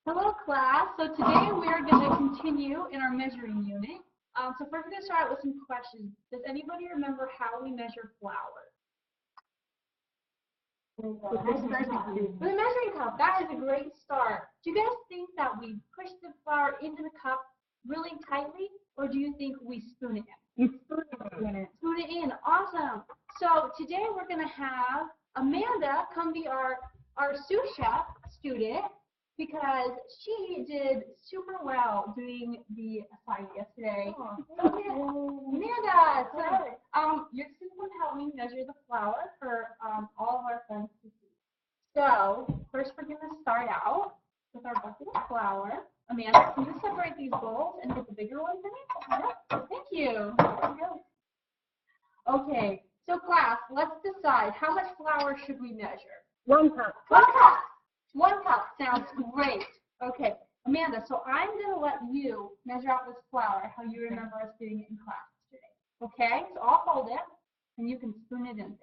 Hello class, so today we are going to continue in our measuring unit. So first we're going to start with some questions. Does anybody remember how we measure flour? With a measuring cup. That is a great start. Do you guys think that we push the flour into the cup really tightly, or do you think we spoon it in? You spoon it. Spoon it in. Awesome. So today we're going to have Amanda come be our sous chef student, because she did super well doing the assignment yesterday. Oh, Amanda, so you're just going to help me measure the flour for all of our friends to see. So first we're going to start out with our bucket of flour. Amanda, can you separate these bowls and put the bigger one for me? Yeah. Thank you. Okay, so class, let's decide how much flour should we measure? 1 cup. 1 cup. 1 cup sounds great. Okay, Amanda, so I'm going to let you measure out this flour, how you remember us doing it in class today. Okay, so I'll hold it, and you can spoon it in.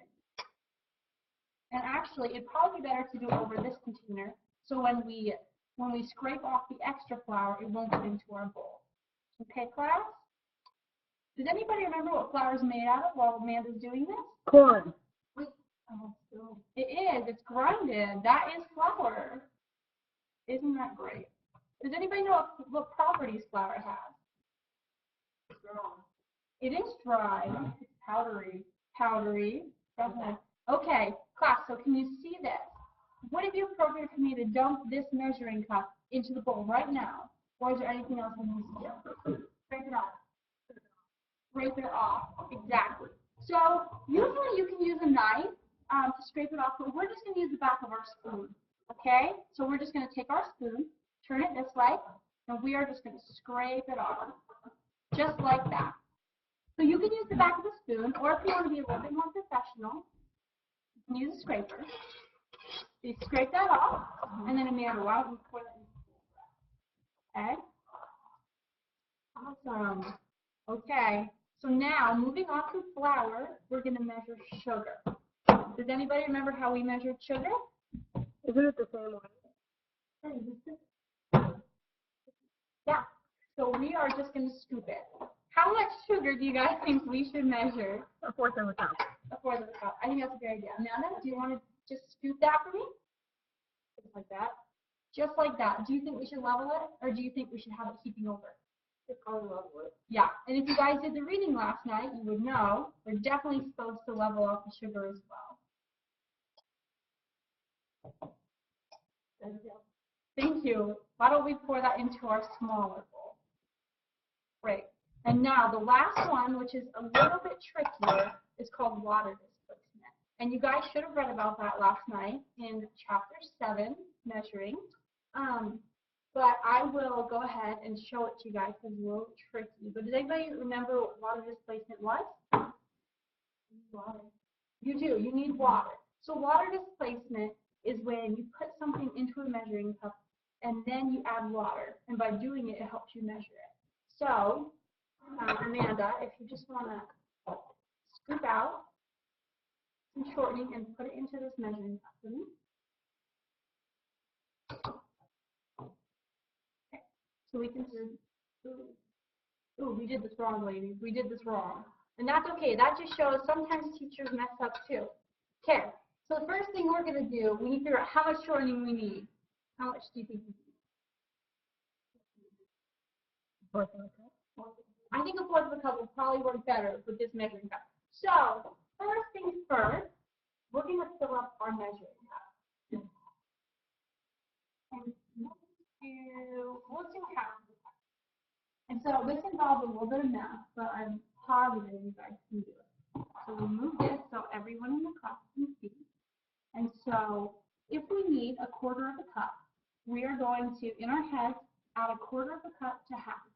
And actually, it'd probably be better to do it over this container, so when we scrape off the extra flour, it won't get into our bowl. Okay, class? Does anybody remember what flour is made out of while Amanda's doing this? Corn. It is. It's grinded. That is flour. Isn't that great? Does anybody know what properties flour has? It is dry. It's powdery. Powdery. Okay, class, so can you see this? Would it be appropriate for me to dump this measuring cup into the bowl right now? Or is there anything else we need to do? Scrape it off. Scrape it off. Exactly. So usually you can use a knife to scrape it off, but we're just going to use the back of our spoon, okay? So we're just going to take our spoon, turn it this way, and we are just going to scrape it off, just like that. So you can use the back of the spoon, or if you want to be a little bit more professional, you can use a scraper. So you scrape that off, and then Amanda, why don't you pour that in? Okay? Awesome. Okay, so now moving on to flour, we're going to measure sugar. Does anybody remember how we measured sugar? Isn't it the same way? Yeah. So we are just going to scoop it. How much sugar do you guys think we should measure? 1/4 of a cup. 1/4 of a cup. I think that's a good idea. Amanda, do you want to just scoop that for me? Just like that. Just like that. Do you think we should level it, or do you think we should have it heaping over? Probably level it. Yeah. And if you guys did the reading last night, you would know we're definitely supposed to level out the sugar as well. Thank you. Why don't we pour that into our smaller bowl? Great. And now the last one, which is a little bit trickier, is called water displacement. And you guys should have read about that last night in chapter 7, measuring. But I will go ahead and show it to you guys because it's a little tricky. But does anybody remember what water displacement was? Water. You do. You need water. So water displacement is when you put something into a measuring cup and then you add water. And by doing it, it helps you measure it. So, Amanda, if you just want to scoop out some shortening and put it into this measuring cup for me. Okay. So we can do, ooh, we did this wrong, ladies. We did this wrong. And that's okay. That just shows sometimes teachers mess up too. Okay. So the first thing we're going to do, we need to figure out how much shortening we need. How much do you think we need? 1/4 of a cup. I think 1/4 of a cup will probably work better with this measuring cup. So first things first, we're going to fill up our measuring cup. And we'll do half of the cup. And so this involves a little bit of math, but I'm positive you guys can do it. So we'll move this so everyone in the class can see. And so if we need 1/4 of a cup, we are going to, in our heads, add 1/4 of a cup to half.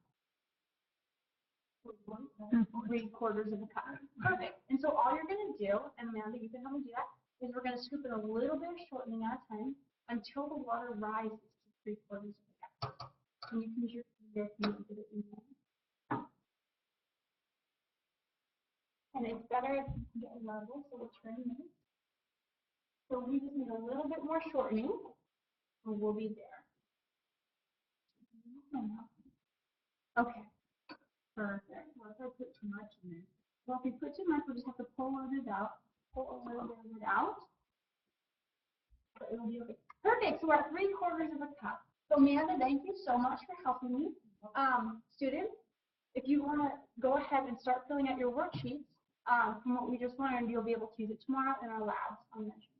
3/4 of a cup. Perfect. And so all you're going to do, and Amanda, you can help me do that, is we're going to scoop in a little bit of shortening at a time until the water rises to 3/4 of a cup. And you can use your finger if you need to get it in there. And it's better if you can get a level, so we'll turn this. So we just need a little bit more shortening, and we'll be there. enough. Okay. Perfect. What if I put too much in there? Well, if you put too much, we'll just have to pull it out. Pull it out. But it'll be okay. Perfect. So we're at 3/4 of a cup. So Amanda, thank you so much for helping me. Students, if you want to go ahead and start filling out your worksheets from what we just learned, you'll be able to use it tomorrow in our labs on measuring.